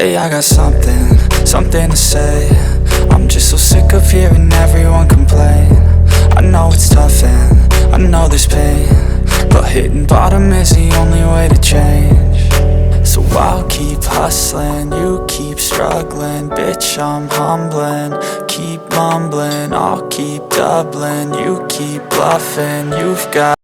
Hey, I got something to say. I'm just so sick of hearing everyone complain. I know it's tough and I know there's pain, but hitting bottom is the only way to change. So I'll keep hustling, you keep struggling. Bitch, I'm humbling, keep mumbling. I'll keep doubling, you keep bluffing. You've got